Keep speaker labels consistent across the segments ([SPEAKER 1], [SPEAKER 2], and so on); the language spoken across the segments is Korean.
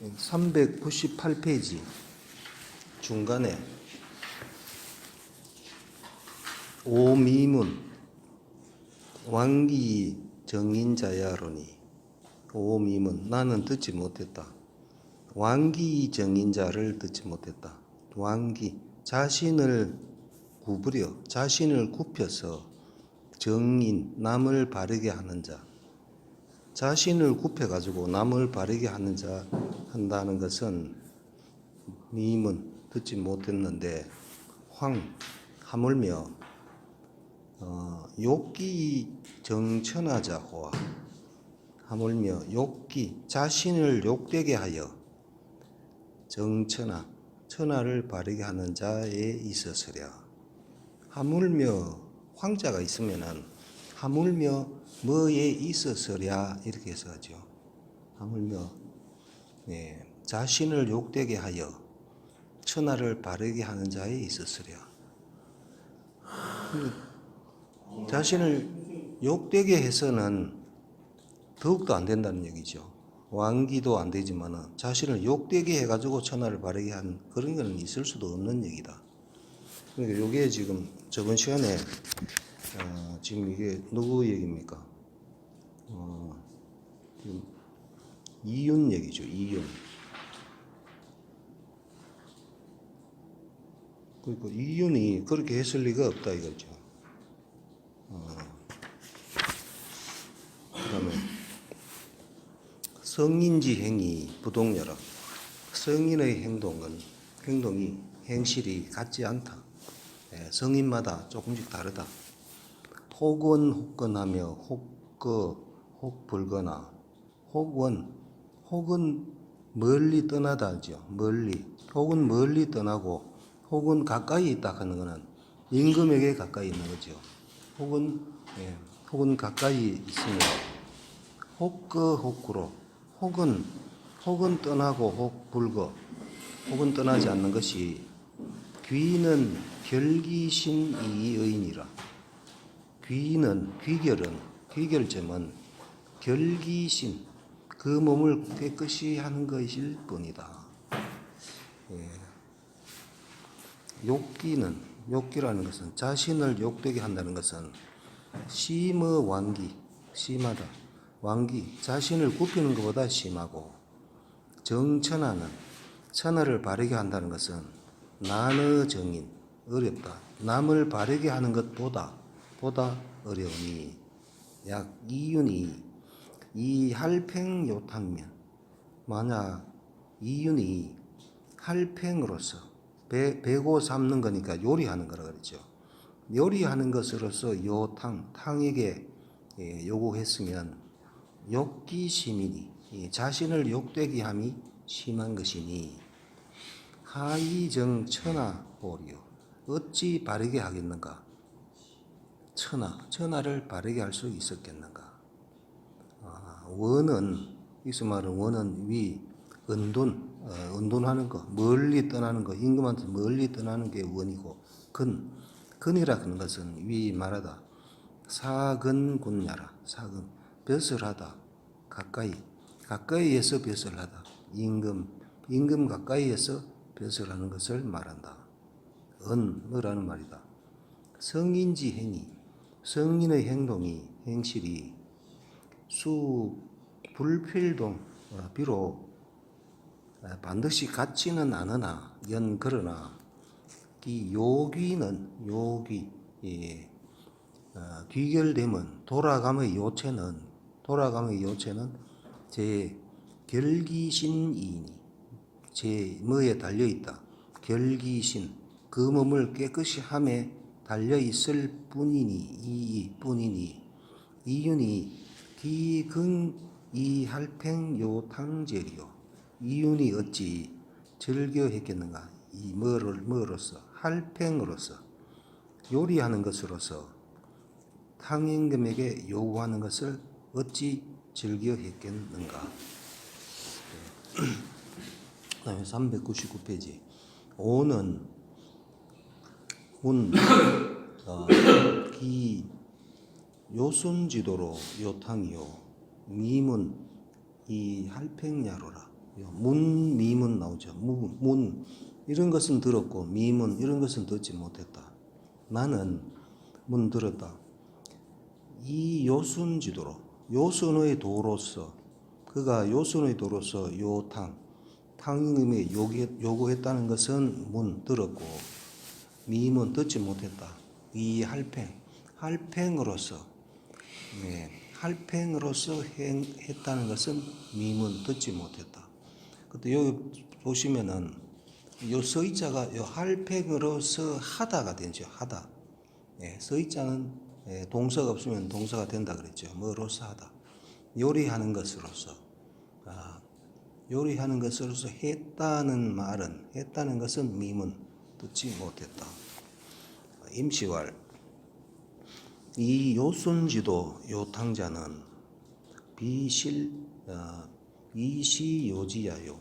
[SPEAKER 1] 398페이지 중간에 오미문 왕기 정인자야로니 오미문 나는 듣지 못했다. 왕기 정인자를 듣지 못했다. 왕기 자신을 구부려 자신을 굽혀서 정인 남을 바르게 하는 자 자신을 굽혀가지고 남을 바르게 하는 자 한다는 것은 미문 듣지 못했는데 하물며 욕기 정천하자호와 하물며 욕기 자신을 욕되게 하여 정천하 천하를 바르게 하는 자에 있었으랴. 하물며 황자가 있으면은 하물며 뭐에 있었으랴 이렇게 해서 하죠. 하물며 자신을 욕되게 하여 천하를 바르게 하는 자에 있었으랴. 자신을 욕되게 해서는 더욱더 안 된다는 얘기죠. 왕기도 안 되지만은 자신을 욕되게 해가지고 천하를 바르게 한 그런 거는 있을 수도 없는 얘기다. 그러니까 이게 지금 저번 시간에 지금 이게 누구 얘기입니까? 이윤 얘기죠. 이윤. 그러니까 이윤이 그렇게 했을 리가 없다 이거죠. 그다음에 성인지 행위 부동여라. 성인의 행동이 행실이 같지 않다. 성인마다 조금씩 다르다. 혹은하며 혹불거나 혹은 멀리 떠나다 하죠. 혹은 멀리 떠나고 혹은 가까이 있다 하는 것은 임금에게 가까이 있는 거죠. 혹은 가까이 있으면 혹구로 혹은 떠나고 혹불거 혹은 떠나지 않는 것이 귀는 결기신이의니라. 귀결점은 결기신 그 몸을 깨끗이 하는 것일 뿐이다. 욕기라는 것은 자신을 욕되게 한다는 것은 심의 왕기 심하다. 왕기 자신을 굽히는 것보다 심하고 정천하는 천하를 바르게 한다는 것은 난의 정인 어렵다. 남을 바르게 하는 것보다 어려우니 약 이윤이 이 할팽요탕면 만약 이윤이 할팽으로서 베고 삶는 거니까 요리하는 거라 그랬죠. 요리하는 것으로서 탕에게 요구했으면 욕기심이니 자신을 욕되게 함이 심한 것이니 하이정천하오리요 어찌 바르게 하겠는가. 천하를 바르게 할 수 있었겠는가. 원은 이서 말은 원은 위 은둔하는 거 멀리 떠나는 거 임금한테 멀리 떠나는 게 원이고 근이라 하는 것은 위 말하다 사근군야라 사근 벼슬하다 가까이에서 벼슬하다 임금 가까이에서 벼슬하는 것을 말한다. 은이라는 말이다. 성인지 행위 성인의 행실이 불필동 비록 반드시 같지는 않으나 그러나 이 귀결되면 돌아감의 요체는 제 결기신이니 제 뭐에 달려있다. 결기신 그 몸을 깨끗이 함에 달려있을 뿐이니 이윤이 이할팽요탕제리요 이윤이 어찌 즐겨했겠는가. 이 뭐로서 할팽으로서 요리하는 것으로서 탕임금에게 요구하는 것을 어찌 즐겨했겠는가. 그다음에 399페이지 오는 기 요순지도로 요탕이요 미문 이 할팽야로라 문, 미문 나오죠. 문 이런 것은 들었고 미문 이런 것은 듣지 못했다. 나는 문 들었다. 이 요순지도로 요순의 도로서 그가 요순의 도로서 요탕 탕님이 요구했다는 것은 문 들었고 미문 듣지 못했다. 이 할팽으로서 할팽으로서 했다는 것은 미문 듣지 못했다. 그때 여기 보시면은 요 서의자가 요 할팽으로서 하다가 되죠. 하다. 서의자는 동사가 없으면 동사가 된다 그랬죠. 뭐로서 하다. 요리하는 것으로서. 요리하는 것으로서 했다는 것은 미문 듣지 못했다. 임시왈. 이 요순지도 요탕자는 이시요지야요.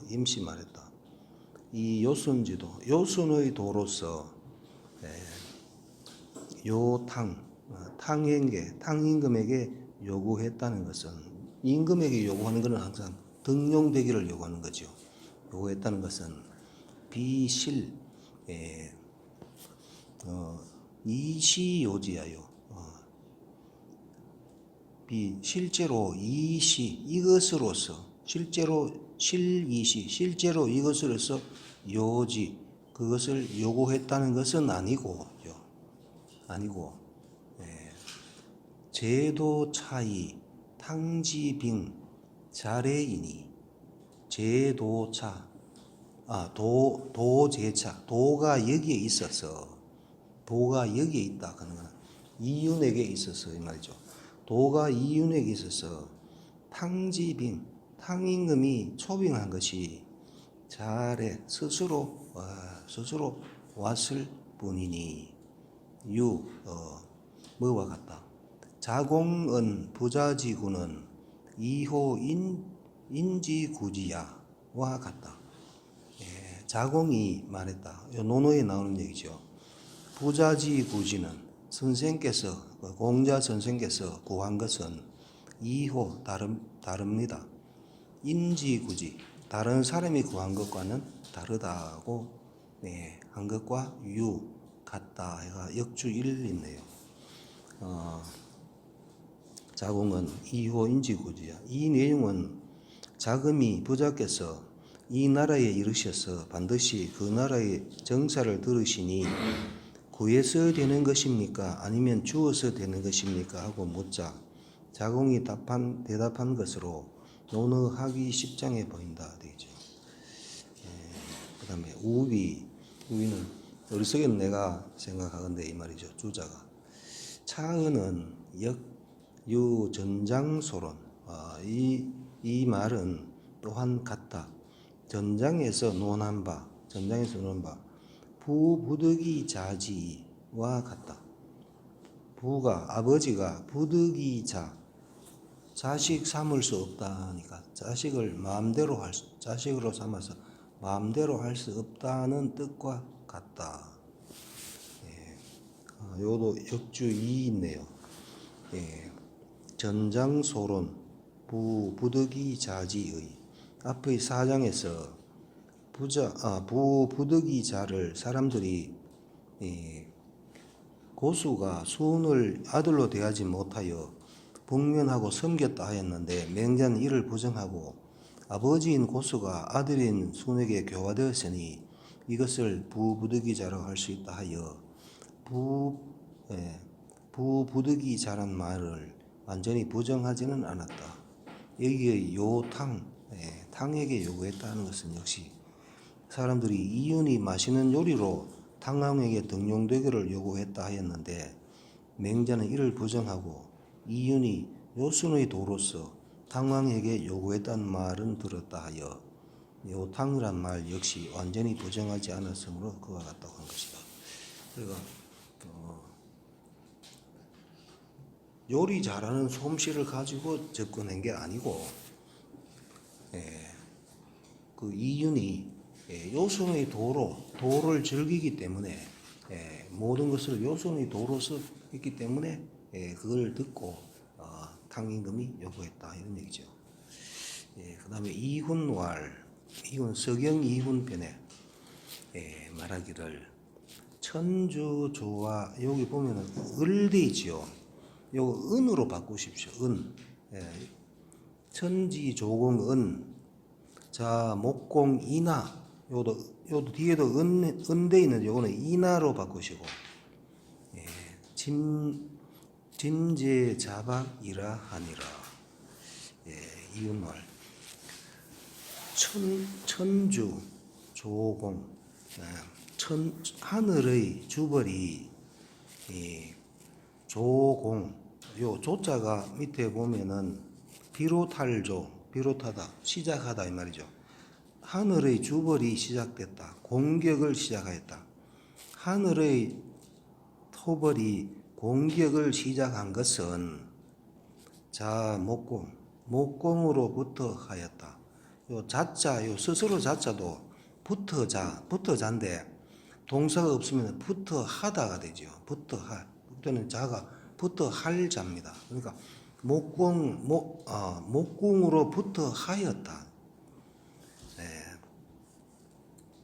[SPEAKER 1] 임시 말했다. 이 요순지도 요순의 도로서 탕임금에게 요구했다는 것은 임금에게 요구하는 것은 항상 등용되기를 요구하는 거죠. 요구했다는 것은 이시요지야요. 실제로 이것으로서 실제로 이것으로서 요지 그것을 요구했다는 것은 아니고 제도 차이 탕지빙 자레이니 제도차 도제차 도가 여기에 있어서 도가 여기에 있다 하는 것은 이윤에게 있어서 이 말이죠. 도가 이윤에게 있어서 탕지빙 탕임금이 초빙한 것이 자레 스스로 왔을 뿐이니 뭐와 같다. 자공은 부자지구는 이호 인지구지야와 같다. 자공이 말했다. 논어에 나오는 얘기죠. 부자지구지는 선생께서 공자 선생께서 구한 것은 이호 다릅니다. 인지구지 다른 사람이 구한 것과는 다르다고 한 것과 같다 해가 역주일인데요. 자공은 이호 인지구지야. 이 내용은 자금이 부자께서 이 나라에 이르셔서 반드시 그 나라의 정사를 들으시니 구해서 되는 것입니까? 아니면 주어서 되는 것입니까? 하고 묻자 자공이 대답한 것으로 논어하기 10장에 보인다 되죠. 그 다음에 우위는 어리석은 내가 생각하건대 이 말이죠. 주자가 차은은 전장소론 이 말은 또한 같다. 전장에서 논한 바 부부득이 자지와 같다. 아버지가 부득이 자식 삼을 수 없다니까 자식으로 삼아서 마음대로 할 수 없다는 뜻과 같다. 요도 역주 2 있네요. 전장소론 부득이 자지의 앞의 4장에서 부득이 자를 사람들이 고수가 수훈을 아들로 대하지 못하여 복면하고 섬겼다 하였는데 맹자는 이를 부정하고 아버지인 고수가 아들인 순에게 교화되었으니 이것을 부부득이자라고 할 수 있다 하여 부부득이 자란 말을 완전히 부정하지는 않았다. 여기에 탕에게 요구했다는 것은 역시 사람들이 이윤이 맛있는 요리로 탕왕에게 등용되기를 요구했다 하였는데 맹자는 이를 부정하고 이윤이 요순의 도로서 탕왕에게 요구했다는 말은 들었다 하여 요탕이란 말 역시 완전히 부정하지 않았으므로 그와 같다고 한 것이다. 그러니까 요리 잘하는 솜씨를 가지고 접근한 게 아니고 그 이윤이 요순의 도를 즐기기 때문에 모든 것을 요순의 도로서 했기 때문에 그걸 듣고 탕임금이 요구했다 이런 얘기죠. 그 다음에 이훈왈, 이훈 서경 이훈편에 말하기를 천주조와 여기 보면은 을돼 있지요. 요거 은으로 바꾸십시오. 은. 천지조공 은. 자 목공 인하. 요도 뒤에도 은돼 있는 요거는 인하로 바꾸시고. 짐제 자박이라 하니라. 이웃말 천주 조공 하늘의 주벌이 조공 요 조자가 밑에 보면은 비롯할조 비롯하다 시작하다 이 말이죠. 하늘의 주벌이 시작됐다. 공격을 시작하였다. 하늘의 토벌이 공격을 시작한 것은 자 목공으로부터 하였다. 요 자자 요 스스로 자자도 붙어자인데 동사가 없으면 붙어하다가 되죠. 붙어할 그때는 자가 붙어할 자입니다. 그러니까 목공으로부터 하였다.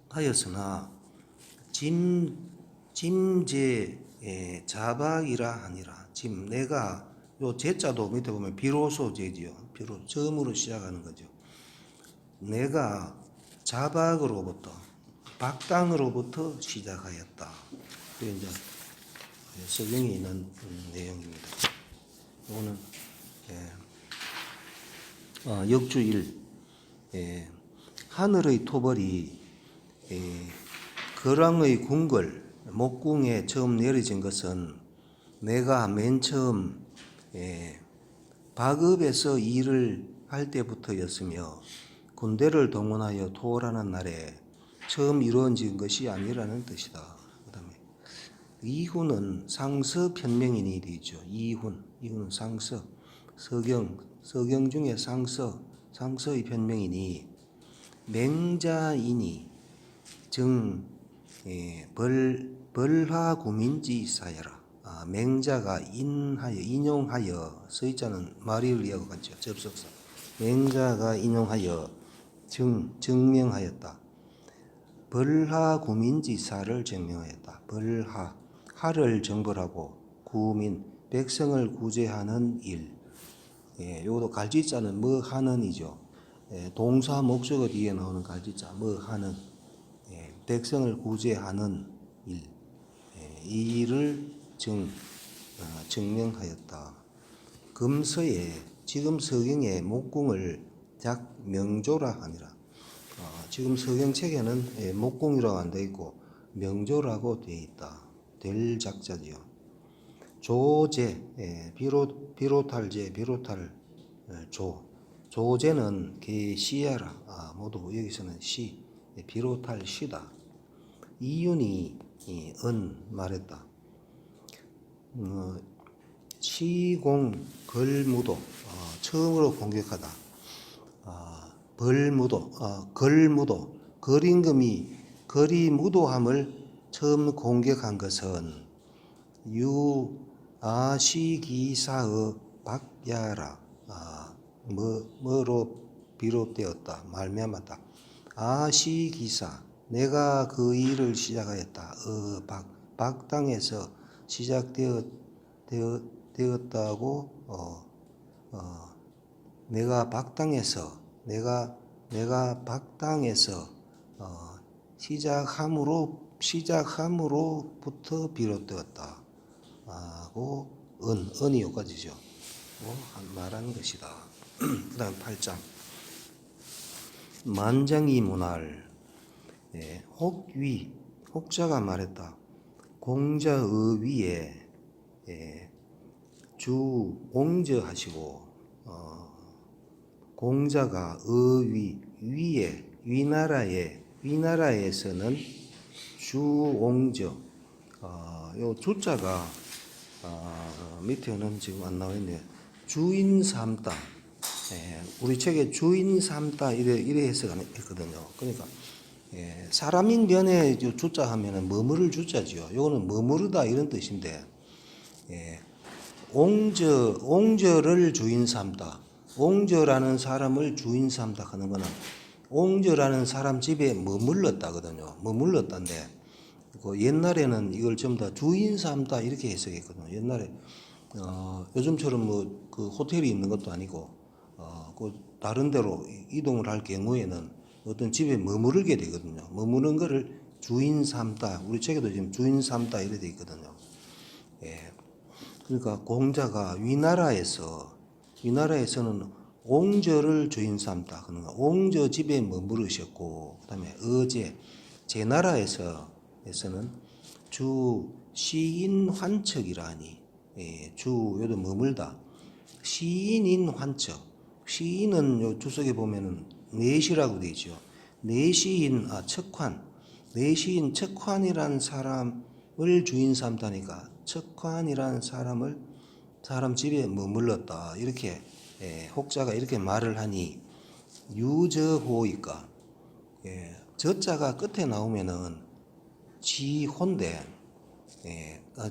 [SPEAKER 1] 하였으나 짐제 자박이라 하니라. 짐 내가 요 제자도 밑에 보면 비로소 제지요. 비로 처음으로 시작하는 거죠. 내가 자박으로부터 박당으로부터 시작하였다. 그게 이제 성경에 있는 내용입니다. 이거는 역주일 하늘의 토벌이 거랑의 궁궐 목궁에 처음 내려진 것은 내가 맨 처음 박읍에서 일을 할 때부터였으며 군대를 동원하여 토벌하는 날에 처음 이루어진 것이 아니라는 뜻이다. 그 다음에 이훈은 상서 편명인이 되죠. 이훈은 상서 서경 중에 상서의 편명이니 맹자이니 벌하구민지 사여라. 맹자가 인용하여 서자는 말을 이하고 같죠. 접속사 맹자가 인용하여 증명하였다. 벌하구민지사를 증명하였다. 하를 정벌하고 구민 백성을 구제하는 일. 요것도 갈지자는 뭐 하는이죠. 동사 목적어 뒤에 나오는 갈지자 뭐 하는 백성을 구제하는 일. 이 일을 증명하였다. 금서에 지금 서경에 목공을 작명조라 하니라. 지금 서경책에는 목공이라고 안 되어 있고 명조라고 되어 있다. 될 작자지요. 조제 비롯할 조제는 계시야라. 모두 여기서는 시 비롯할 시다. 이윤이 말했다. 시공 걸무도 처음으로 공격하다. 걸무도 거림금이 거리무도함을 처음 공격한 것은 유아시기사의 박야라. 뭐로 비롯되었다. 말미암았다. 아시기사 내가 그 일을 시작하였다. 박당에서 시작되었다고 내가 박당에서 시작함으로부터 비롯되었다. 하고 은이 여기까지죠. 말하는 것이다. 그 다음 8장 만장이문할 혹자가 말했다. 공자의 위에 주 옹저하시고 공자가 위에 위나라에서는 주옹저 요 주자가 밑에는 지금 안 나와 있네요. 주인 삼다. 우리 책에 주인 삼다 이래 해석했거든요. 그러니까 사람인 면에 주자 하면은 머무를 주자지요. 요거는 머무르다 이런 뜻인데 옹저를 주인 삼다. 옹저라는 사람을 주인 삼다 하는 거는 옹저라는 사람 집에 머물렀다거든요. 머물렀다인데 그 옛날에는 이걸 전부 다 주인 삼다 이렇게 해석했거든요. 옛날에 요즘처럼 뭐 그 호텔이 있는 것도 아니고 그 다른 데로 이동을 할 경우에는 어떤 집에 머무르게 되거든요. 머무는 거를 주인 삼다. 우리 책에도 지금 주인 삼다 이렇게 돼 있거든요. 예. 그러니까 공자가 위나라에서는 옹저를 주인 삼다. 그러니까 옹저 집에 머무르셨고, 그다음에 제 나라에서는 주 시인 환척이라 하니, 예, 요도 머물다. 시인인 환척. 시인은 요 주석에 보면은 내시라고 되어 있죠. 내시인 척환. 내시인 척환이란 사람을 주인 삼다니까 척환이란 사람 집에 머물렀다. 이렇게 혹자가 이렇게 말을 하니 유저호이까. 저자가 끝에 나오면은 지호인데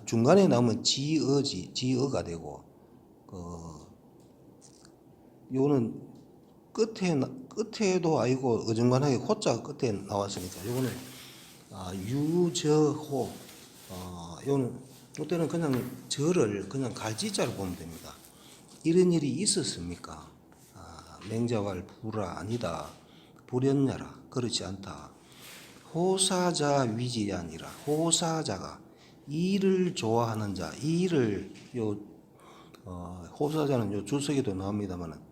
[SPEAKER 1] 중간에 나오면 지어가 되고 요는 끝에도 아니고 어중간하게 호자가 끝에 나왔으니까 요거는 유저호 요때는 그냥 저를 그냥 갈지자로 보면 됩니다. 이런 일이 있었습니까? 맹자왈 부라 아니다. 불였냐라 그렇지 않다. 호사자 위지 아니라 호사자가 일을 좋아하는 자 일을 호사자는 요 주석에도 나옵니다만은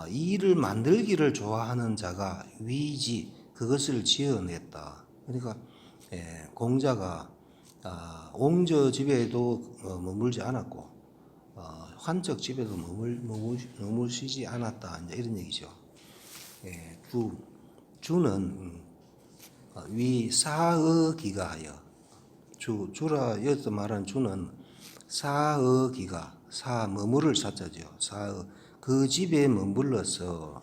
[SPEAKER 1] 일을 만들기를 좋아하는 자가 위지 그것을 지어냈다. 그러니까 공자가 옹저 집에도 머물지 않았고 환적 집에도 머무시지 않았다. 이제 이런 얘기죠. 주는 위 사의기가 하여 주라 여기서 말하는 주는 사의기가 머무를 사자죠. 그 집에 머물러서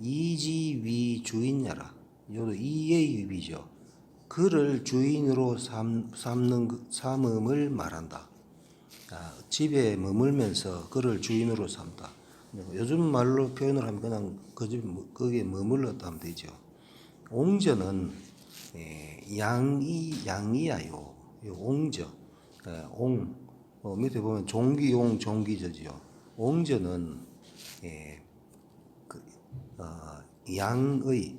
[SPEAKER 1] 이지위 주인야라. 요도 이의 위비죠. 그를 주인으로 삼음을 말한다. 집에 머물면서 그를 주인으로 삼다. 요즘 말로 표현을 하면 그냥 그 집 거기에 머물렀다 하면 되죠. 옹저는 양이야요. 옹저, 밑에 보면 종기용 종기저지요. 옹저는 양의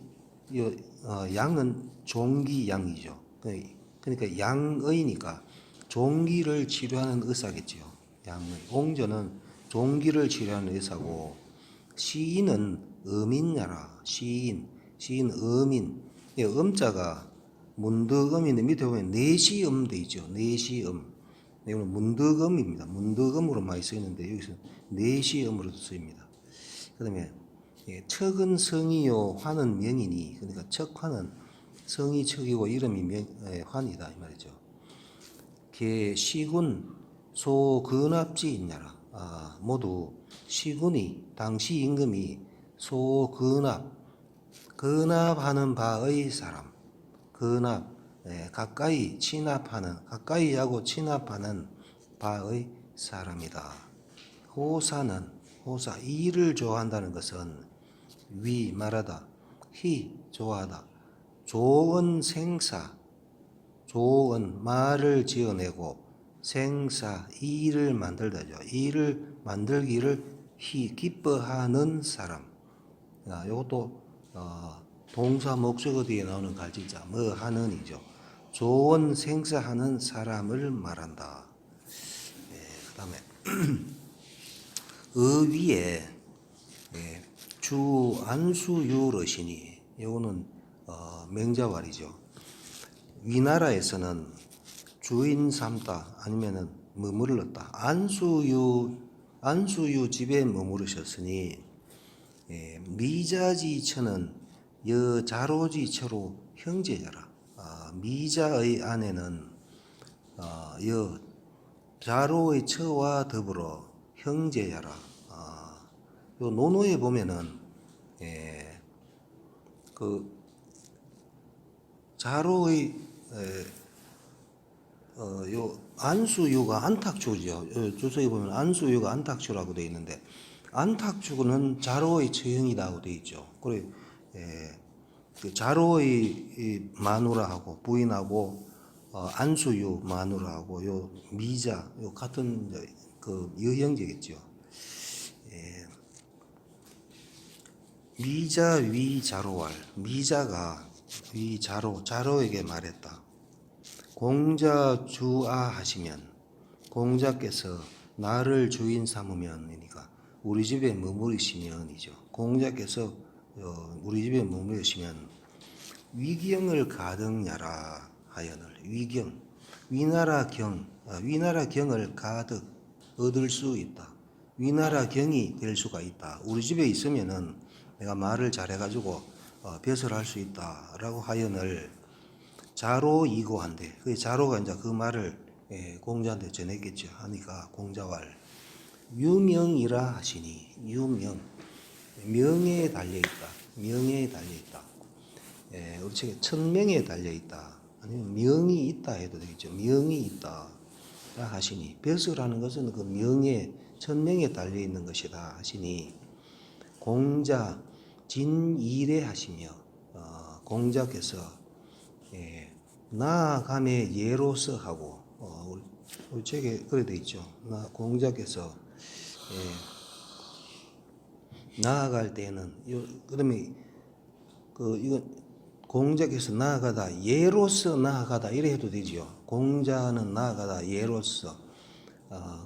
[SPEAKER 1] 양은 종기양이죠. 그러니까 양의니까 종기를 치료하는 의사겠죠. 양의 옹저는 종기를 치료하는 의사고 시인은 어민야라. 시인 어민. 음자가 문득음인데 밑에 보면 내시음 돼 있죠. 내시음. 이거는 문득음입니다. 문득음으로 많이 쓰이는데 여기서 내시음으로 쓰입니다. 그다음에 척은 성이요 환은 명이니. 그러니까 척환은 성이 척이고 이름이 환이다 이 말이죠. 개 시군 소 근압지 있냐라. 모두 시군이 당시 임금이 소 근압하는 바의 사람. 근압 가까이하고 친합하는 바의 사람이다. 호사 일을 좋아한다는 것은 위 말하다 좋아하다. 조언 말을 지어내고 생사 일을 만들다죠. 일을 만들기를 기뻐하는 사람. 이것도 동사 목적어 뒤에 나오는 갈지자 뭐 하는이죠. 조언 생사하는 사람을 말한다. 그다음에 의위에 주 안수유러시니 이거는 맹자왈이죠. 위나라에서는 주인 삼다 아니면은 머물렀다. 안수유 집에 머무르셨으니 미자지처는 여자로지처로 형제자라. 미자의 아내는 자로의 처와 더불어 형제야라. 요 논어에 보면은 그 자로의 요 안수유가 안탁주죠. 주석에 보면 안수유가 안탁주라고 되어 있는데 안탁주는 자로의 처형이라고 되어 있죠. 그래, 그 자로의 이 마누라하고 부인하고 안수유 마누라하고 요 미자 요 같은 그 여형제겠죠. 미자 위 자로왈 미자가 위 자로에게 말했다. 공자 주아 하시면 공자께서 나를 주인 삼으면이니까 우리 집에 머무르시면이죠. 공자께서 우리 집에 머무르시면 위경을 가득냐라 하여늘 위경 위나라 경을 가득 얻을 수 있다. 위나라 경이 될 수가 있다. 우리 집에 있으면은 내가 말을 잘해가지고 벼슬 할 수 있다라고 하여늘 자로이고한데 그 자로가 이제 그 말을 공자한테 전했겠죠. 하니까 공자왈 유명이라 하시니 유명 명예에 달려 있다. 명예에 달려 있다. 우리 책에 천명에 달려 있다. 아니면 명이 있다 해도 되겠죠. 명이 있다 하시니 벼슬하는 것은 그 명예 천명에 달려 있는 것이다 하시니 공자 진일에 하시며 공자께서 나아감의 예로서 하고 우리 책에 그래 돼 있죠. 공자께서 나아갈 때는 그다음에 이건 공자께서 나아가다 예로서 나아가다 이래 해도 되지요. 공자는 나아가다 예로서.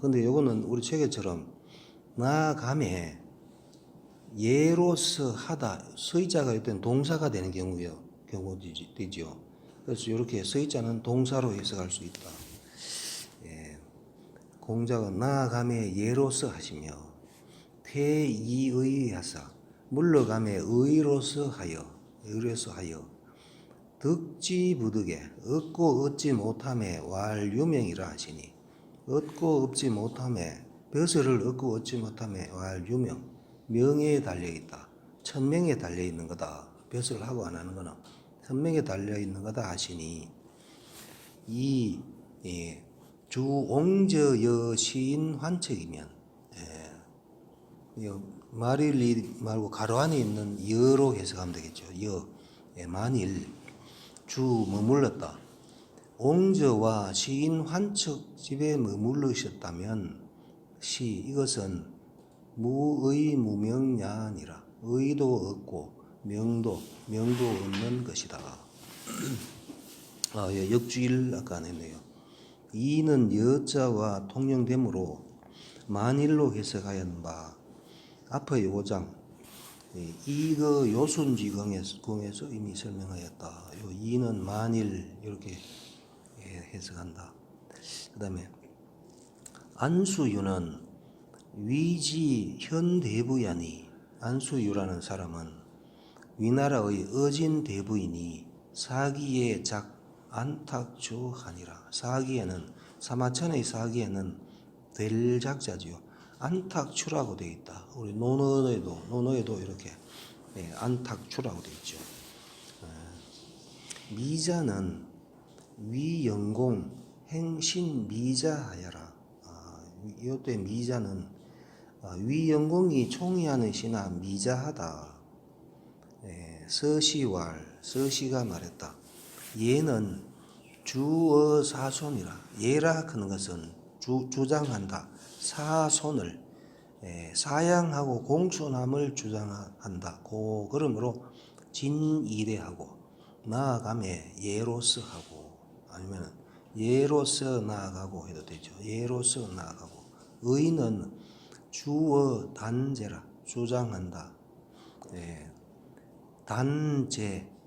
[SPEAKER 1] 근데 요거는 우리 책에처럼 나아감에 예로서 하다 서의자가 일단 동사가 되는 경우되지요. 그래서 이렇게 서의자는 동사로 해석할 수 있다. 공자가 나아감에 예로서 하시며 퇴이의하사 물러감에 의로서 하여 득지 부득에 얻고 얻지 못함에 왈유명이라 하시니 얻고 얻지 못함에 벼슬을 얻고 얻지 못함에 왈유명 명예에 달려있다. 천명에 달려있는 거다. 벼슬을 하고 안 하는 거는 천명에 달려있는 거다 하시니 이 주옹저여 시인 환척이면 말일 말고 가로 안에 있는 여로 해석하면 되겠죠. 만일 주 머물렀다. 옹저와 시인 환척 집에 머물르셨다면 이것은 무의 무명야니라. 의도 없고 명도 없는 것이다. 역주일 아까 안 했네요. 이는 여자와 통용되므로 만일로 해석하였는 바 앞의 5장 이거 요순지공에서 이미 설명하였다. 이는 만일 이렇게 해석한다. 그 다음에 안수유는 위지 현대부야니 안수유라는 사람은 위나라의 어진 대부이니 사기에 작 안탁주하니라. 사기에는 사마천의 사기에는 될 작자지요. 안탁추라고 되어 있다. 우리 논어에도 이렇게 안탁추라고 되어 있죠. 미자는 위영공 행신 미자하여라. 이때 미자는 위영공이 총이하는 시나 미자하다. 서시가 말했다. 얘는 주어 사손이라. 얘라 하는 것은 주장한다. 사손을 사양하고 공춘함을 주장한다. 그러므로 진이래하고 나아감에 예로서 하고 아니면 예로서 나아가고 해도 되죠. 예로서 나아가고 의는 주어 단제라 주장한다.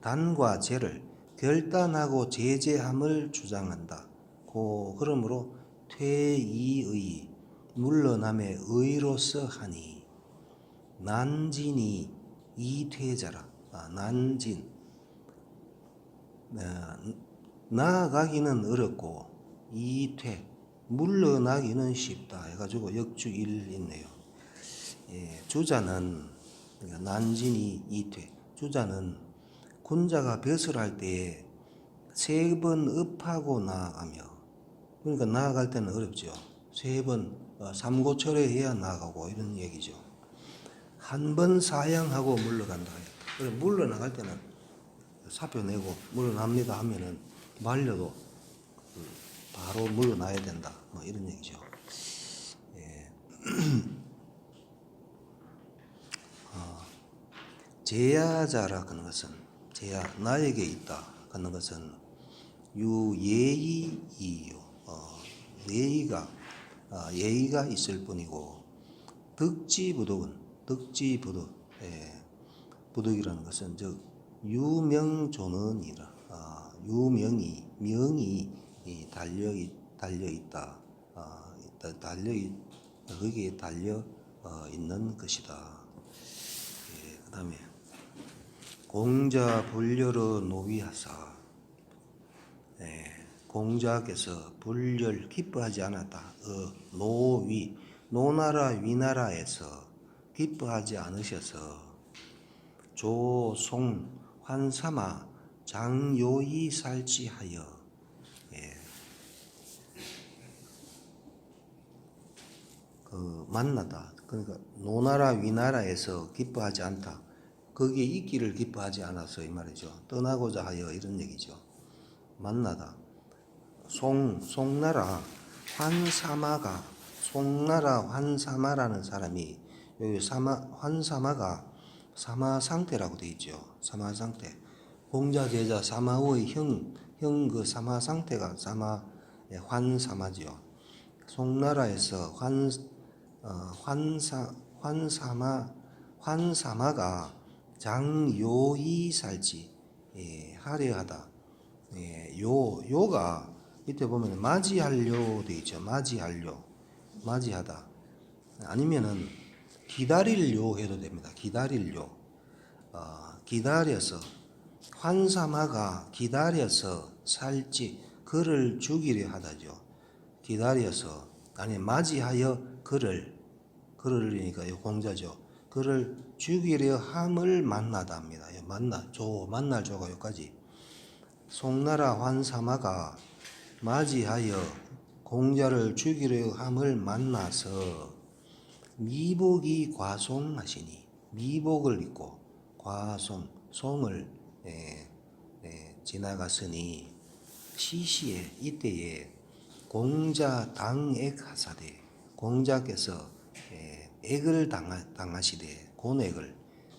[SPEAKER 1] 단과 제를 결단하고 제재함을 주장한다. 그러므로 퇴이의 물러남의 의로서 하니 난진이 이퇴자라. 난진 나아가기는 어렵고 이퇴 물러나기는 쉽다 해가지고 역주일 있네요. 주자는 그러니까 난진이 이퇴 주자는 군자가 벼슬할 때에 3번 읍하고 나아가며 그러니까 나아갈 때는 어렵죠. 3번 삼고철회해야 나아가고 이런 얘기죠. 한 번 사양하고 물러간다. 그래 물러나갈 때는 사표 내고 물러납니다 하면은 말려도 바로 물러나야 된다. 뭐 이런 얘기죠. 예. 제야자라 하는 것은 제야 나에게 있다 하는 것은 유예의이요. 예의가 있을 뿐이고 득지부득은 부득이라는 것은 즉 유명존언이라 명이 달려 있다. 거기에 달려 있는 것이다. 그다음에 공자 불려러 노위하사. 공자께서 불려를 기뻐하지 않았다. 노나라 위나라에서 기뻐하지 않으셔서 조송 환사마 장요이 살지하여 만나다. 그러니까 노나라 위나라에서 기뻐하지 않다. 거기에 있기를 기뻐하지 않아서 이 말이죠. 떠나고자 하여 이런 얘기죠. 만나다. 송나라 환사마라는 사람이 여기 환사마가 사마상태라고 되어 있죠. 사마상태. 공자 제자 사마의 형 그 사마상태가 환사마지요. 송나라에서 환사마가 장요이 살지 하려하다. 요가 밑에 보면 맞이하려 되어 있죠. 맞이하다. 아니면은 기다릴요 해도 됩니다. 기다릴요. 기다려서 환사마가 기다려서 살지 그를 죽이려 하다죠. 기다려서 아니 맞이하여 그러니까 공자죠. 그를 죽이려 함을 만나다 합니다. 만날 조가 여기까지. 송나라 환사마가 맞이하여 공자를 죽이려 함을 만나서 미복이 과송하시니 미복을 입고 송을 지나갔으니 시시에 이때에 공자 당액하사되 공자께서 액을 당하시되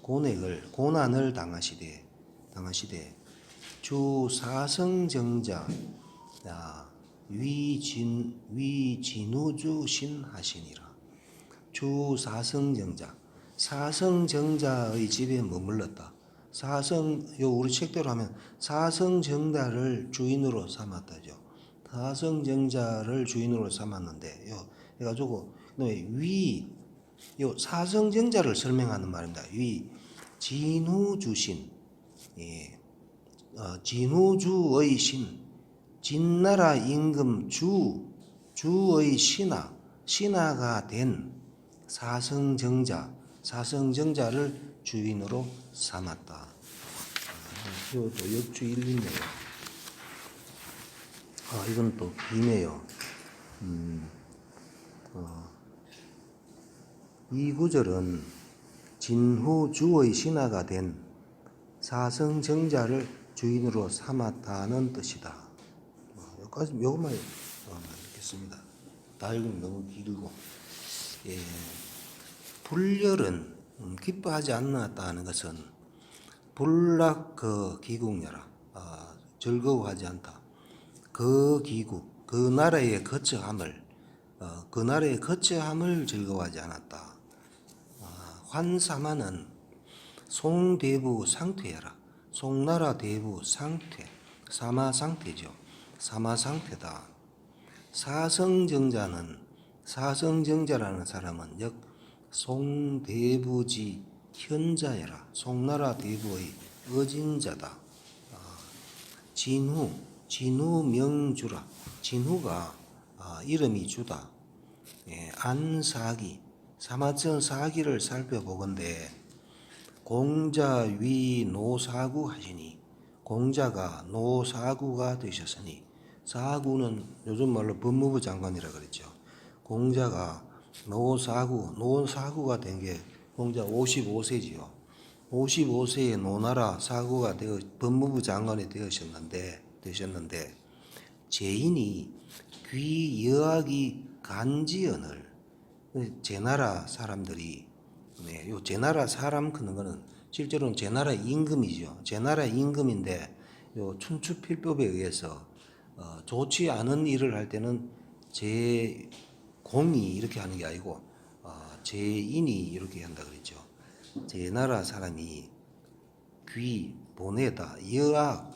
[SPEAKER 1] 고난을 당하시되 주 사성정자 위진우주신 하시니라. 주 사성정자의 집에 머물렀다. 우리 책대로 하면 사성정자를 주인으로 삼았다죠. 사성정자를 주인으로 삼았는데 해가지고 사성정자를 설명하는 말입니다. 진우주신 진우주의 신 진나라 임금 주의 신하가 된 사성정자를 주인으로 삼았다. 이것도 역주일리네요. 이건 또 기네요. 이 구절은 진후주의 신하가 된 사성정자를 주인으로 삼았다는 뜻이다. 여기까지 요것만 읽겠습니다. 다 읽으면 너무 길고. 불렬은 기뻐하지 않았다는 것은 불락 기국녀라. 즐거워하지 않다. 기국 그 나라의 거처함을 즐거워하지 않았다. 환사마는 송대부 상태야라. 송나라 대부 상태 사마상태죠. 사마상태다. 사성정자라는 사람은 역 송대부지 현자야라. 송나라 대부의 어진자다. 진후명주라. 진후가 이름이 주다. 안사기 사마천 사기를 살펴보건대 공자 위 노사구 하시니 공자가 노사구가 되셨으니 사구는 요즘 말로 법무부 장관이라 그랬죠. 공자가 노사구가 된 게 공자 55세지요. 55세에 노나라 사구가 되어 법무부 장관이 되셨는데 제인이 귀 여학이 간지언을 제나라 사람들이 요 제나라 사람 그는 거는 실제로는 제나라 임금이죠. 제나라 임금인데 요 춘추필법에 의해서 좋지 않은 일을 할 때는 제공이 이렇게 하는 게 아니고 제인이 이렇게 한다 그랬죠. 제나라 사람이 귀 보내다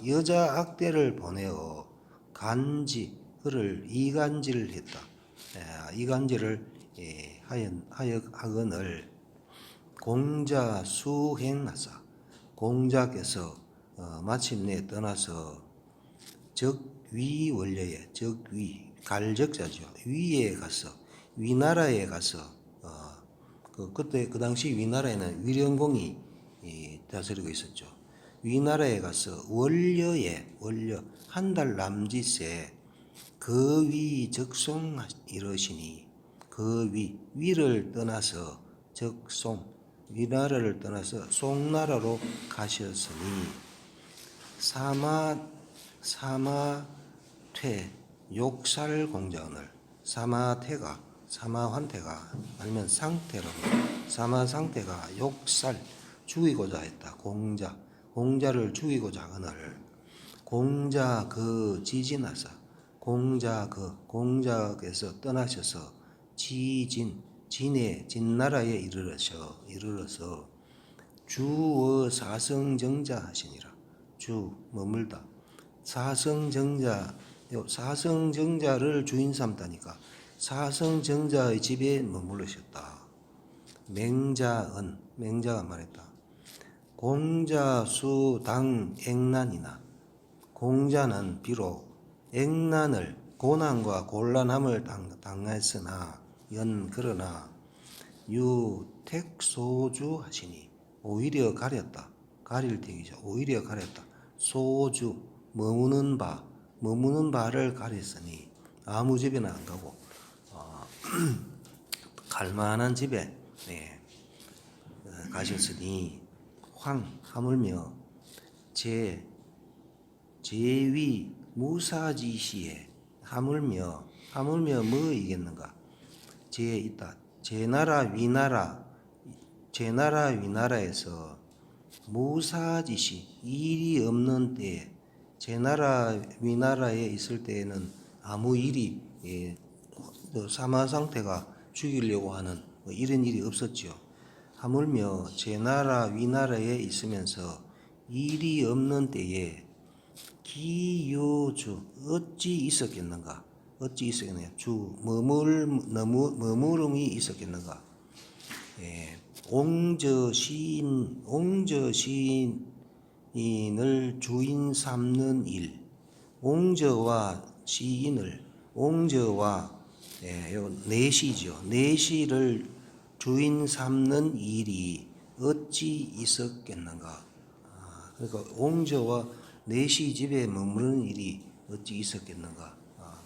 [SPEAKER 1] 여자 악대를 보내어 간지 그를 이간질을 했다. 이간질을 하거늘 공자 수행하사 공자께서 마침내 떠나서 적위 원려에 적위 갈적자죠. 위에 가서 위나라에 가서 그때 그 당시 위나라에는 위령공이 다스리고 있었죠. 위나라에 가서 원려 한 달 남짓에 그 위 적송 이러시니 그 위를 떠나서 적송 위나라를 떠나서 송나라로 가셨으니 사마퇴 욕살 공자언을 사마환태가 아니면 사마상태가 욕살 죽이고자 했다. 공자를 죽이고자 하거늘 공자 그 지진하사 공자께서 떠나셔서 진나라에 이르러서 주어 사성정자 하시니라. 주 머물다 사성정자를 주인 삼다니까 사성정자의 집에 머무르셨다. 맹자가 말했다. 공자수 당 액난이나 공자는 비록 액난을 고난과 곤란함을 당했으나 그러나 유택소주 하시니 오히려 가릴 테기죠. 오히려 가렸다. 소주 머무는 바를 가렸으니 아무 집에나 안 가고 갈만한 집에 가셨으니 하물며 제위 무사지시에 하물며 뭐 이겠는가? 제나라 위나라에서 무사지시 일이 없는 때에 제나라 위나라에 있을 때에는 아무 일이 사마상태가 죽이려고 하는 이런 일이 없었죠. 하물며 제나라 위나라에 있으면서 일이 없는 때에 기요주 어찌 있었겠는가? 주 머무름이 있었겠는가? 옹저시인을 주인 삼는 일, 옹저와 내시죠. 내시를 주인 삼는 일이 어찌 있었겠는가? 그러니까 옹저와 내시 집에 머무르는 일이 어찌 있었겠는가?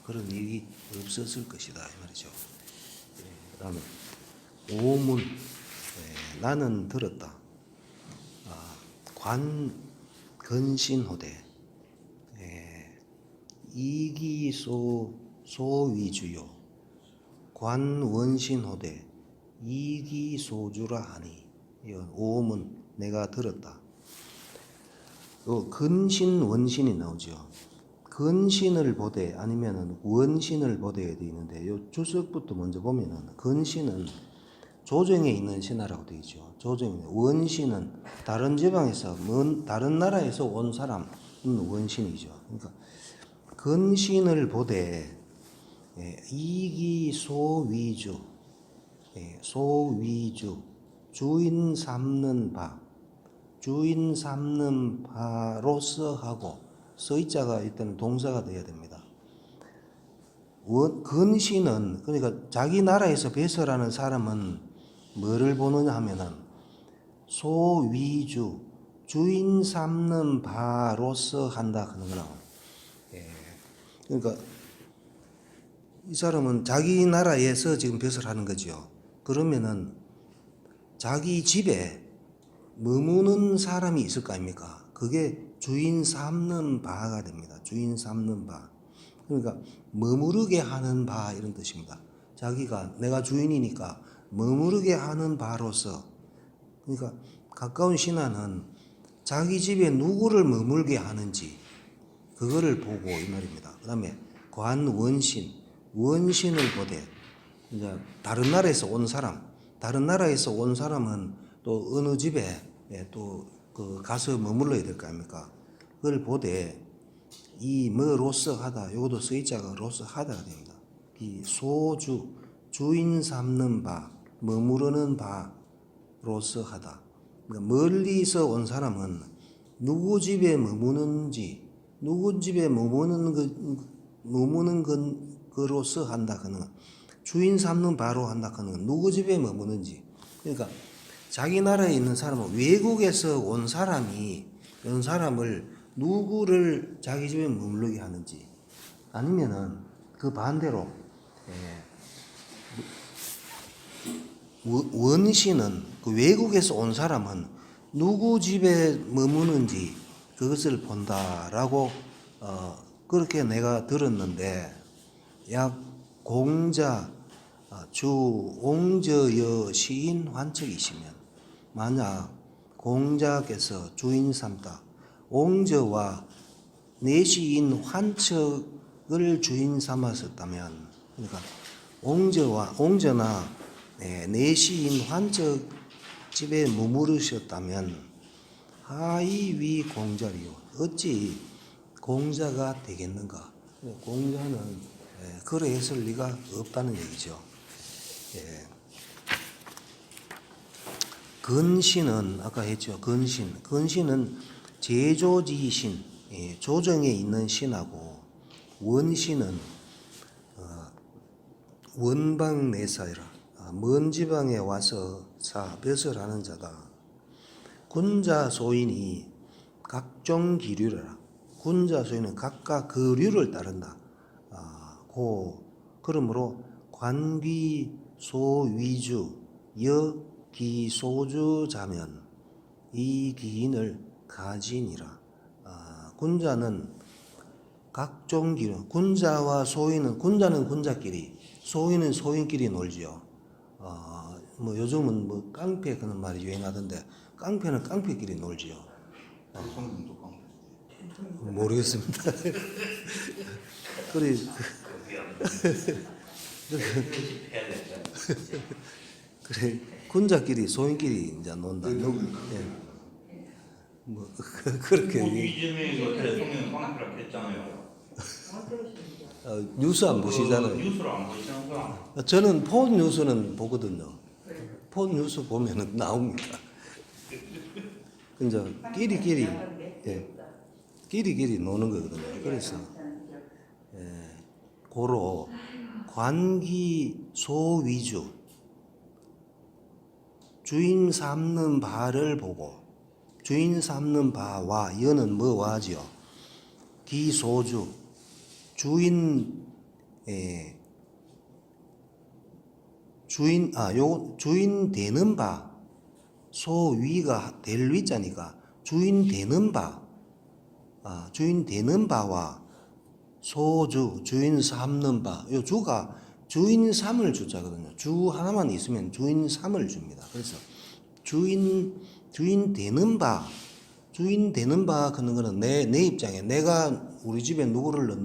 [SPEAKER 1] 그런 일이 없었을 것이다 이 말이죠. 그다음에 오문 나는 들었다. 근신호대 이기소위주요 관원신호대 이기소주라 하니 오문 내가 들었다. 근신 원신이 나오죠. 근신을 보되 아니면은 원신을 보되 되어 있는데 요 주석부터 먼저 보면은 근신은 조정에 있는 신하라고 되어 있죠. 원신은 다른 지방에서 다른 나라에서 온 사람은 원신이죠. 그러니까 근신을 보되 이기소위주 소위주 주인 삼는 바로서 하고 서이자가 일단 동사가 되어야 됩니다. 근신은 그러니까 자기 나라에서 배설하는 사람은 뭐를 보느냐 하면은 소위주 주인 삼는 바로서 한다 하는 거나. 그러니까 이 사람은 자기 나라에서 지금 배설하는 거죠. 그러면은 자기 집에 머무는 사람이 있을 거 아닙니까? 그게 주인 삼는 바가 됩니다. 주인 삼는 바. 그러니까 머무르게 하는 바 이런 뜻입니다. 자기가 내가 주인이니까 머무르게 하는 바로서, 그러니까 가까운 신하는 자기 집에 누구를 머물게 하는지 그거를 보고 이 말입니다. 그 다음에 관원신, 원신을 보되, 이제 다른 나라에서 온 사람, 다른 나라에서 온 사람은 또 어느 집에 또 그 가서 머물러야 될 거 아닙니까? 그걸 보되 이 뭐로서 하다, 요것도 쓰이자가 로서 하다가 됩니다. 이 소주, 주인 삼는 바, 머무르는 바로서 하다. 그러니까 멀리서 온 사람은 누구 집에 머무는지, 누구 집에 머무는 거로서 한다. 그는 주인 삼는 바로 한다. 그는 누구 집에 머무는지. 그러니까 자기 나라에 있는 사람은 외국에서 온 사람이 이런 사람을 누구를 자기 집에 머물게 하는지, 아니면은 그 반대로 원신은 그 외국에서 온 사람은 누구 집에 머무는지 그것을 본다라고 그렇게 내가 들었는데, 약 공자 주 옹저여 시인 환척이시면, 만약 공자께서 주인 삼다, 옹저와 내시인 환척을 주인 삼았었다면, 그러니까 옹저나 내시인 환척 집에 머무르셨다면 하이위 공자리요, 어찌 공자가 되겠는가? 공자는 그러했을 리가 없다는 얘기죠. 근신은 아까 했죠. 근신은 제조지신, 조정에 있는 신하고, 원신은 원방내사이라, 먼 지방에 와서 벼슬 하는 자다. 군자 소인이 각종 기류라. 군자 소인은 각각 그 류를 따른다. 그러므로 관귀 소위주 여기소주 자면 이 기인을 가지니라. 군자는 각종 기류, 군자와 소인은, 군자는 군자끼리, 소인은 소인끼리 놀지요. 뭐 요즘은 뭐 깡패 그런 말이 유행하던데, 깡패는 깡패끼리 놀지요. 모르겠습니다. 그래 그래 군자끼리 소인끼리 이제 논다. 뭐 그렇게
[SPEAKER 2] 이재명이 대통령 깡패라 했잖아요.
[SPEAKER 1] 뉴스 안 보시잖아요.
[SPEAKER 2] 뉴스를 안 보시는 거야.
[SPEAKER 1] 저는 폰 뉴스는 보거든요. 폰 뉴스 보면은 나옵니다. 이제 끼리끼리 노는 거거든요. 그래서 고로 관기 소위주, 주인 삼는 바를 보고, 주인 삼는 바와 여는 뭐와지요? 기소주, 주인 되는 바, 소위가 될 위자니까 주인 되는 바, 주인 되는 바와 소주, 주인 삼는 바. 요 주가 주인 삼을 주자거든요. 주 하나만 있으면 주인 삼을 줍니다. 그래서 주인 되는 바, 그런 거는 내 입장에 내가 우리 집에 누구를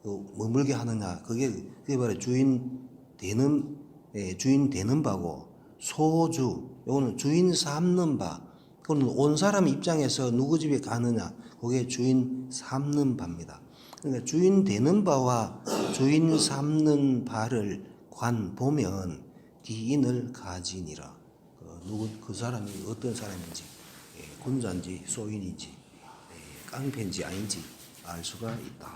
[SPEAKER 1] 머물게 하느냐, 그게 바로 주인 되는 바고, 소주, 요거는 주인 삼는 바. 그거는 온 사람 입장에서 누구 집에 가느냐, 그게 주인 삼는 바입니다. 그러니까 주인 되는 바와 주인 삼는 바를 보면 기인을 가지니라. 그 사람이 어떤 사람인지, 군자인지 소인인지, 깡패인지 아닌지 알 수가 있다.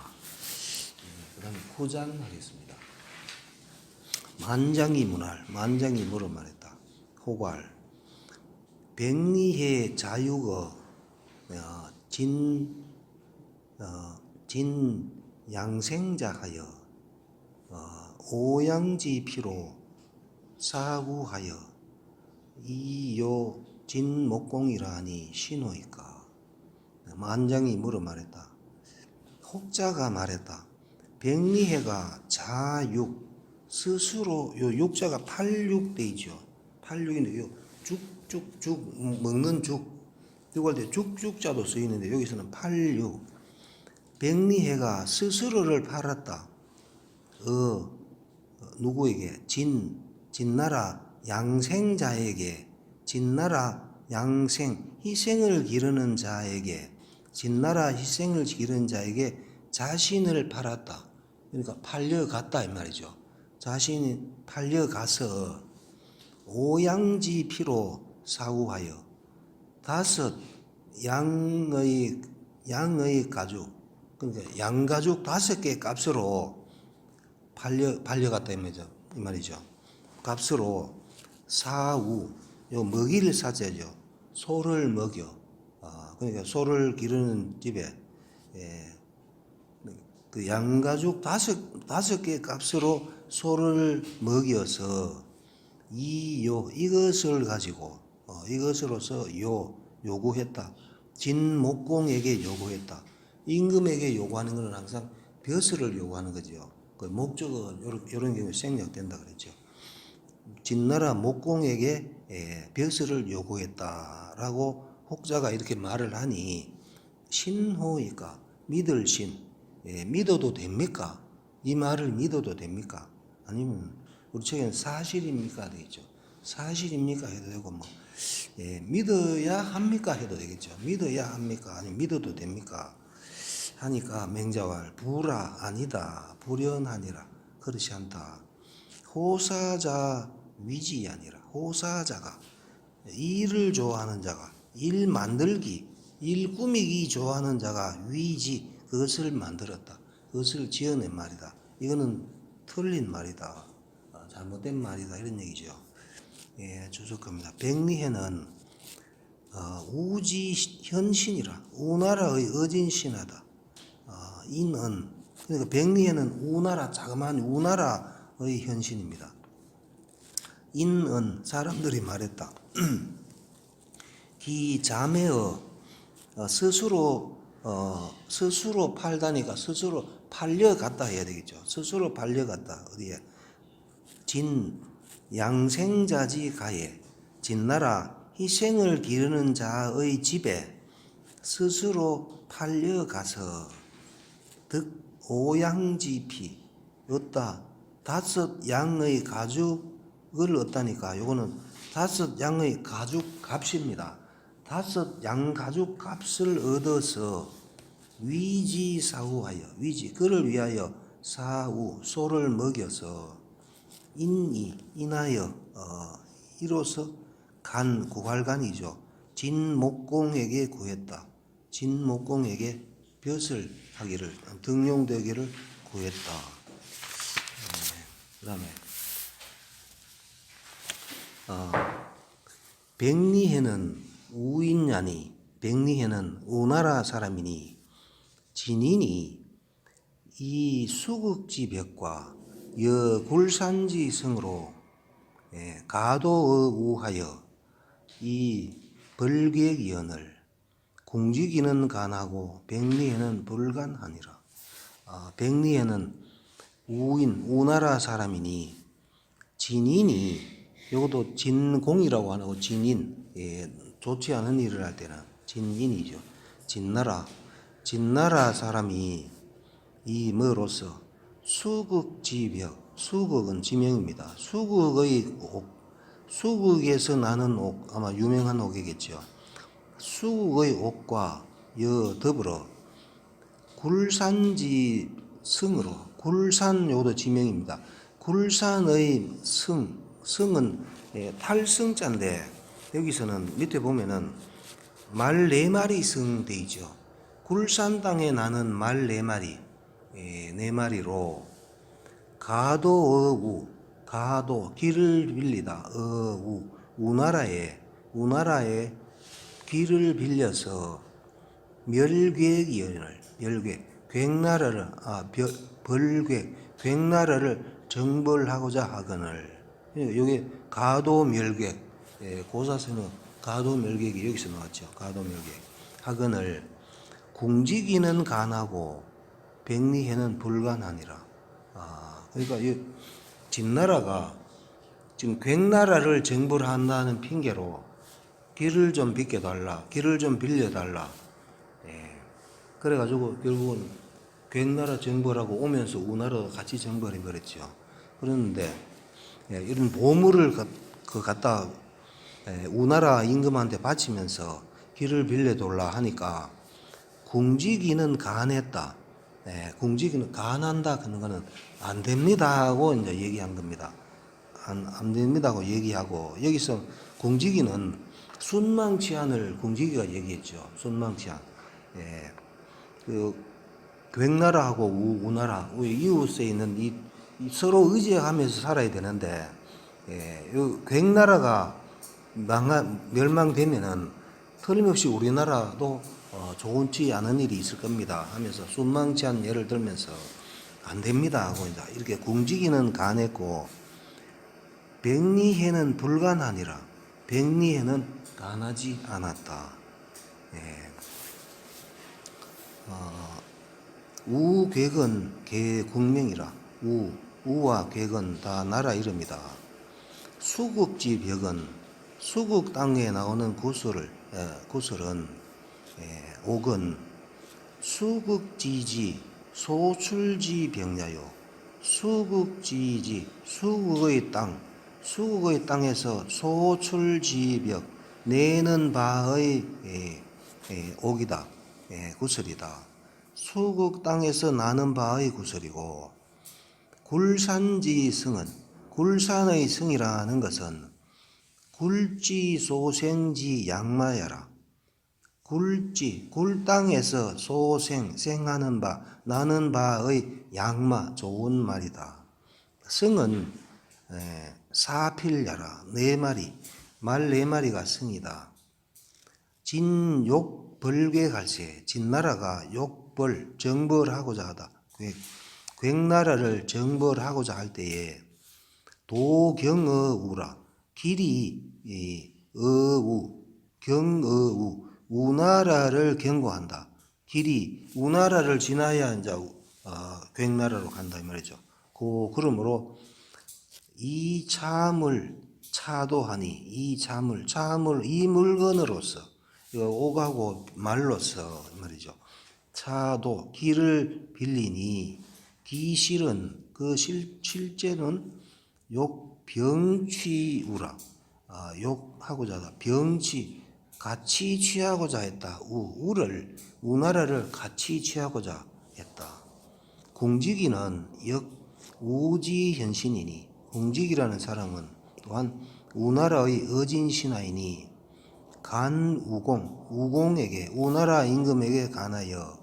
[SPEAKER 1] 그 다음에 후잔하겠습니다. 만장이 물어 말했다. 호괄 백리해 자유거 진 양생자하여 오양지 피로 사구하여 이요 진목공이라니 신호이까. 만장이 물어 말했다. 혹자가 말했다. 백리해가 자육 스스로 요 육자가 86돼 있죠. 86인데 요 죽죽죽 먹는 죽 이걸 때 죽죽자도 쓰이는데 여기서는 86. 백리해가 스스로를 팔았다. 누구에게? 진나라 양생자에게, 진나라 양생 희생을 기르는 자에게, 진나라 희생을 기르는 자에게 자신을 팔았다. 그러니까 팔려갔다 이 말이죠. 자신이 팔려가서 오양지 피로 사후하여 5 양의 가죽, 그러니까 양가죽 5개 값으로 팔려갔다 이 말이죠. 값으로 사우, 요 먹이를 사자죠. 소를 먹여. 그러니까 소를 기르는 집에 그 양가죽 5개 값으로 소를 먹여서 이것을 가지고 이것으로서 요구했다. 진목공에게 요구했다. 임금에게 요구하는 것은 항상 벼슬을 요구하는 거죠. 그 목적은 이런 경우에 생략된다 그랬죠. 진나라 목공에게 벼슬을 요구했다라고 혹자가 이렇게 말을 하니 신호이까 믿을 신, 믿어도 됩니까? 이 말을 믿어도 됩니까? 아니면 우리 책에는 사실입니까? 되겠죠. 사실입니까? 해도 되고 믿어야 합니까? 해도 되겠죠. 믿어야 합니까? 아니면 믿어도 됩니까? 하니까 맹자왈 부라 아니다 불연하니라 그렇지 않다. 호사자 위지 아니라 호사자가 일을 좋아하는 자가 일 만들기 일 꾸미기 좋아하는 자가 위지 그것을 만들었다. 그것을 지어낸 말이다. 이거는 틀린 말이다. 잘못된 말이다. 이런 얘기죠. 주석합니다. 백리해는 우지현신이라 우나라의 어진신하다. 이는 그러니까 백리해는 우나라 자그마한 우나라의 현신입니다. 인은 사람들이 말했다. 이 자매어 스스로 팔다니까 스스로 팔려갔다 해야 되겠죠. 스스로 팔려갔다. 어디에? 진 양생자지 가에 진나라 희생을 기르는 자의 집에 스스로 팔려가서 득 오양지피 얻다 5 양의 가죽을 얻다니까 요거는 5 양의 가죽 값입니다. 5 양 가죽 값을 얻어서 위지사후하여 위지 그를 위하여 사후 소를 먹여서 인하여 이로써 구활간이죠. 진목공에게 구했다. 진목공에게 벼슬 하기를 등용되기를 구했다. 그다음에 백리해는 우인냐니 백리해는 우나라 사람이니 진인이 이 수극지 벽과 여굴산지 성으로 가도의 우하여 이 벌객연을 궁지기는 간하고 백리해는 불간하니라. 백리해는 우나라 사람이니 진인이 이것도 진공이라고 하는 거 진인 좋지 않은 일을 할 때는 진인이죠. 진나라 사람이 이 뭐로서 수극지벽 수극은 지명입니다. 수극의 옥 수극에서 나는 옥 아마 유명한 옥이겠죠. 수극의 옥과 더불어 굴산지 성으로 굴산 요도 지명입니다. 굴산의 성은 탈성자인데 여기서는 밑에 보면은 말 4마리 성 돼 있죠. 굴산 땅에 나는 말 4마리 4마리로 가도어우 가도 길을 빌리다 우나라에 길을 빌려서 멸괴연을 괭나라를 괭나라를 정벌하고자 하거늘 여기 가도 멸괴 고사선어 가도멸객이 여기서 나왔죠. 가도멸객. 학은을 궁지기는 간하고 백리해는 불간하니라. 그러니까 이 진나라가 지금 괭나라를 정벌 한다는 핑계로 길을 좀 비켜달라, 길을 좀 빌려달라. 그래가지고 결국은 괭나라 정벌하고 오면서 우나라도 같이 정벌해 버렸죠. 그런데 이런 보물을 갖다 우나라 임금한테 바치면서 길을 빌려달라 하니까 궁지기는 간했다. 궁지기는 간한다 그런 거는 안 됩니다 하고 이제 얘기한 겁니다. 안 됩니다고 얘기하고 여기서 궁지기는 순망치안을 궁지기가 얘기했죠. 순망치안. 그 괭나라하고 우나라 이웃에 있는 이 서로 의지하면서 살아야 되는데 괭나라가 멸망되면은 틀림없이 우리나라도 좋지 않은 일이 있을 겁니다 하면서 순망치한 예를 들면서 안 됩니다 하고 이제 이렇게 궁지기는 간했고 백리해는 불간하니라. 백리해는 간하지 않았다. 우객은 개국명이라. 우와 객은 다 나라 이름이다. 수국지 벽은 수국 땅에 나오는 구슬은 옥은 수국지지 소출지 병야요. 수국지지 수국의 땅에서 소출지벽 내는 바의 옥이다. 구슬이다. 수국 땅에서 나는 바의 구슬이고 굴산지 성은 굴산의 성이라는 것은 굴지 소생지 양마야라. 굴 땅에서 생하는 바 나는 바의 양마 좋은 말이다. 성은 사필야라. 말 4마리가 성이다. 진욕 벌괴갈세 진나라가 욕벌 정벌하고자 하다. 괭나라를 정벌하고자 할 때에 도경어우라. 길이 경어우 우나라를 경고한다. 길이 우나라를 지나야 이제 괭나라로 간다 이 말이죠. 그러므로 이 참을 차도하니 이 참을 이 물건으로서 옥하고 말로서 말이죠. 차도 길을 빌리니 기실은 그 실제는 욕병취우라. 욕하고자 하다. 병취 같이 취하고자 했다. 우를 우나라를 같이 취하고자 했다. 궁지기는 우지현신이니 궁지기라는 사람은 또한 우나라의 어진신하이니 우공에게 우나라 임금에게 간하여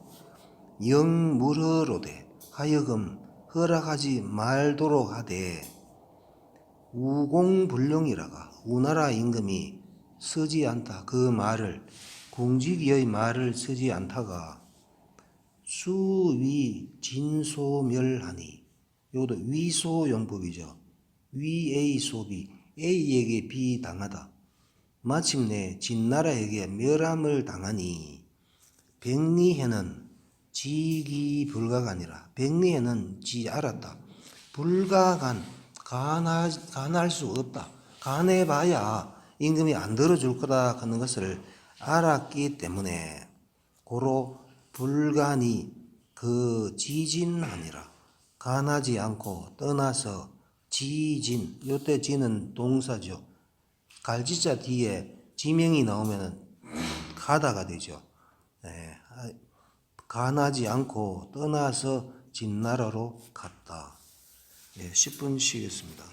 [SPEAKER 1] 영물허로되 하여금 허락하지 말도록 하되 우공불령이라가 우나라 임금이 쓰지 않다. 그 말을 궁지기의 말을 쓰지 않다가 수위 진소멸하니 이것도 위소용법이죠. 위의 소비 A에게 비당하다. 마침내 진나라에게 멸함을 당하니 백리해는 지기 불가간이라. 백리해는 알았다. 간할 수 없다. 간해봐야 임금이 안 들어줄 거다 하는 것을 알았기 때문에 고로 불간이 그 지진하니라. 간하지 않고 떠나서 지진. 요때 지는 동사죠. 갈지자 뒤에 지명이 나오면 가다가 되죠. 간하지 않고 떠나서 진나라로 갔다. 10분 쉬겠습니다.